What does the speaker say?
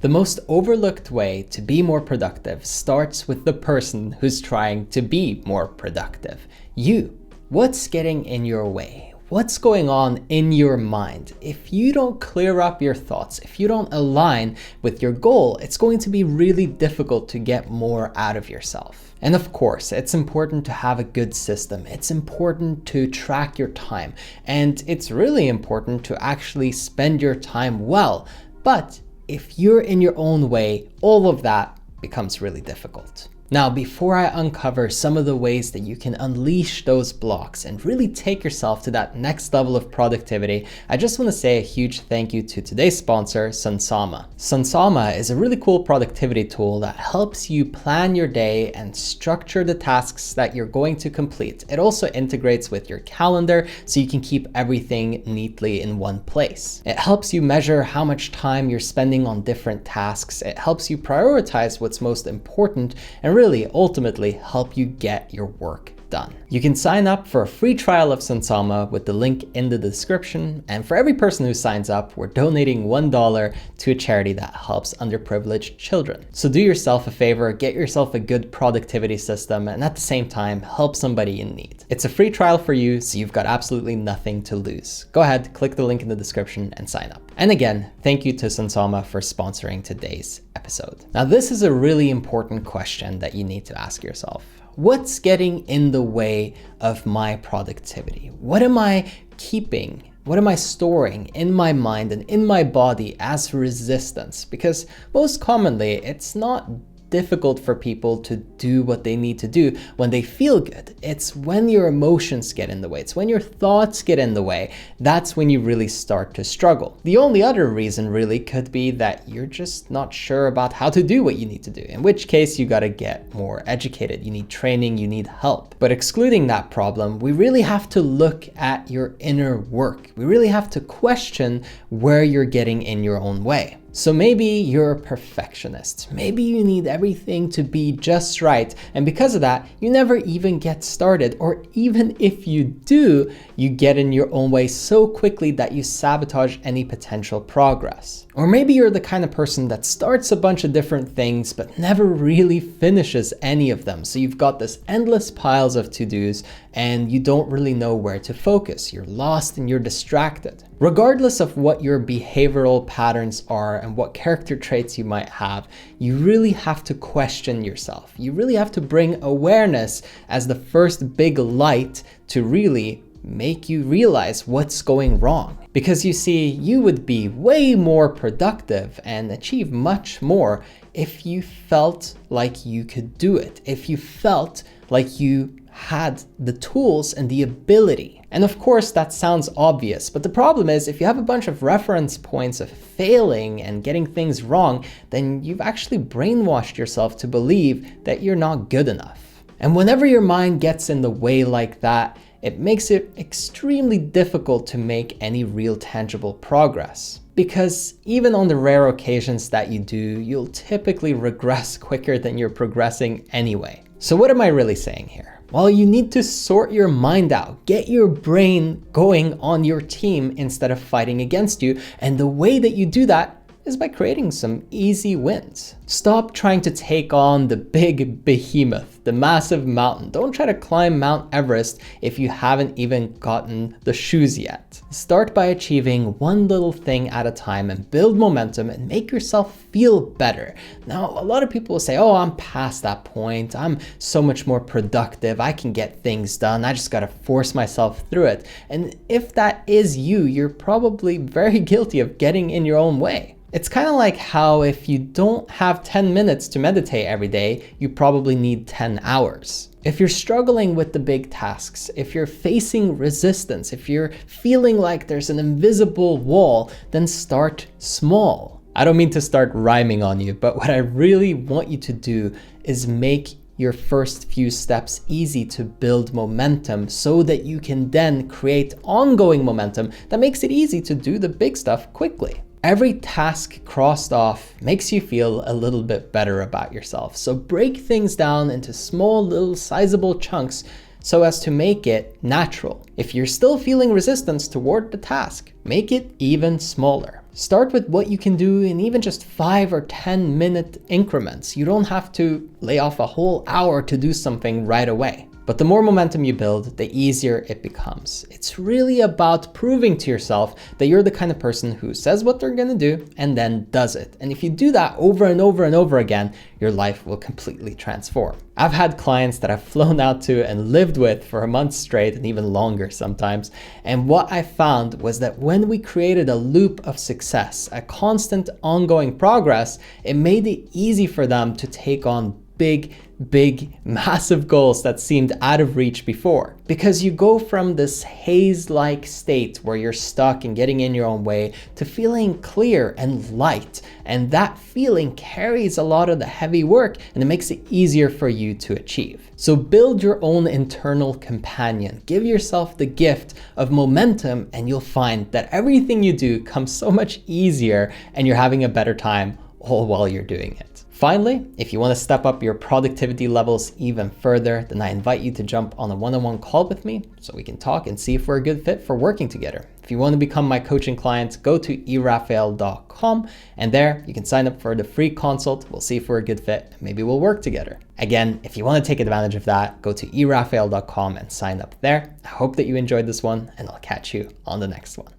The most overlooked way to be more productive starts with the person who's trying to be more productive. You. What's getting in your way? What's going on in your mind? If you don't clear up your thoughts, if you don't align with your goal, it's going to be really difficult to get more out of yourself. And of course, it's important to have a good system. It's important to track your time. And it's really important to actually spend your time well. But if you're in your own way, all of that becomes really difficult. Now, before I uncover some of the ways that you can unleash those blocks and really take yourself to that next level of productivity, I just want to say a huge thank you to today's sponsor, Sunsama. Sunsama is a really cool productivity tool that helps you plan your day and structure the tasks that you're going to complete. It also integrates with your calendar so you can keep everything neatly in one place. It helps you measure how much time you're spending on different tasks. It helps you prioritize what's most important and really ultimately help you get your work done. You can sign up for a free trial of Sunsama with the link in the description. And for every person who signs up, we're donating $1 to a charity that helps underprivileged children. So do yourself a favor, get yourself a good productivity system, and at the same time, help somebody in need. It's a free trial for you, so you've got absolutely nothing to lose. Go ahead, click the link in the description and sign up. And again, thank you to Sunsama for sponsoring today's episode. Now, this is a really important question that you need to ask yourself. What's getting in the way of my productivity? What am I keeping? What am I storing in my mind and in my body as resistance? Because most commonly, it's not difficult for people to do what they need to do when they feel good. It's when your emotions get in the way. It's when your thoughts get in the way. That's when you really start to struggle. The only other reason really could be that you're just not sure about how to do what you need to do, in which case you gotta get more educated. You need training, you need help. But excluding that problem, we really have to look at your inner work. We really have to question where you're getting in your own way. So maybe you're a perfectionist. Maybe you need everything to be just right. And because of that, you never even get started. Or even if you do, you get in your own way so quickly that you sabotage any potential progress. Or maybe you're the kind of person that starts a bunch of different things, but never really finishes any of them. So you've got this endless piles of to-dos and you don't really know where to focus. You're lost and you're distracted. Regardless of what your behavioral patterns are and what character traits you might have, you really have to question yourself. You really have to bring awareness as the first big light to really make you realize what's going wrong. Because you see, you would be way more productive and achieve much more if you felt like you could do it, if you felt like you had the tools and the ability. And of course, that sounds obvious, but the problem is if you have a bunch of reference points of failing and getting things wrong, then you've actually brainwashed yourself to believe that you're not good enough. And whenever your mind gets in the way like that, it makes it extremely difficult to make any real tangible progress. Because even on the rare occasions that you do, you'll typically regress quicker than you're progressing anyway. So what am I really saying here? Well, you need to sort your mind out, get your brain going on your team instead of fighting against you. And the way that you do that is by creating some easy wins. Stop trying to take on the big behemoth, the massive mountain. Don't try to climb Mount Everest if you haven't even gotten the shoes yet. Start by achieving one little thing at a time and build momentum and make yourself feel better. Now, a lot of people will say, oh, I'm past that point. I'm so much more productive. I can get things done. I just gotta force myself through it. And if that is you, you're probably very guilty of getting in your own way. It's kind of like how if you don't have 10 minutes to meditate every day, you probably need 10 hours. If you're struggling with the big tasks, if you're facing resistance, if you're feeling like there's an invisible wall, then start small. I don't mean to start rhyming on you, but what I really want you to do is make your first few steps easy to build momentum so that you can then create ongoing momentum that makes it easy to do the big stuff quickly. Every task crossed off makes you feel a little bit better about yourself. So break things down into small, little, sizable chunks so as to make it natural. If you're still feeling resistance toward the task, make it even smaller. Start with what you can do in even just 5 or 10 minute increments. You don't have to lay off a whole hour to do something right away. But the more momentum you build, the easier it becomes. It's really about proving to yourself that you're the kind of person who says what they're gonna do and then does it. And if you do that over and over and over again, your life will completely transform. I've had clients that I've flown out to and lived with for a month straight and even longer sometimes. And what I found was that when we created a loop of success, a constant ongoing progress, it made it easy for them to take on big, massive goals that seemed out of reach before. Because you go from this haze-like state where you're stuck and getting in your own way to feeling clear and light. And that feeling carries a lot of the heavy work and it makes it easier for you to achieve. So build your own internal companion. Give yourself the gift of momentum and you'll find that everything you do comes so much easier and you're having a better time all while you're doing it. Finally, if you want to step up your productivity levels even further, then I invite you to jump on a one-on-one call with me so we can talk and see if we're a good fit for working together. If you want to become my coaching client, go to erafael.com and there you can sign up for the free consult. We'll see if we're a good fit and maybe we'll work together. Again, if you want to take advantage of that, go to erafael.com and sign up there. I hope that you enjoyed this one and I'll catch you on the next one.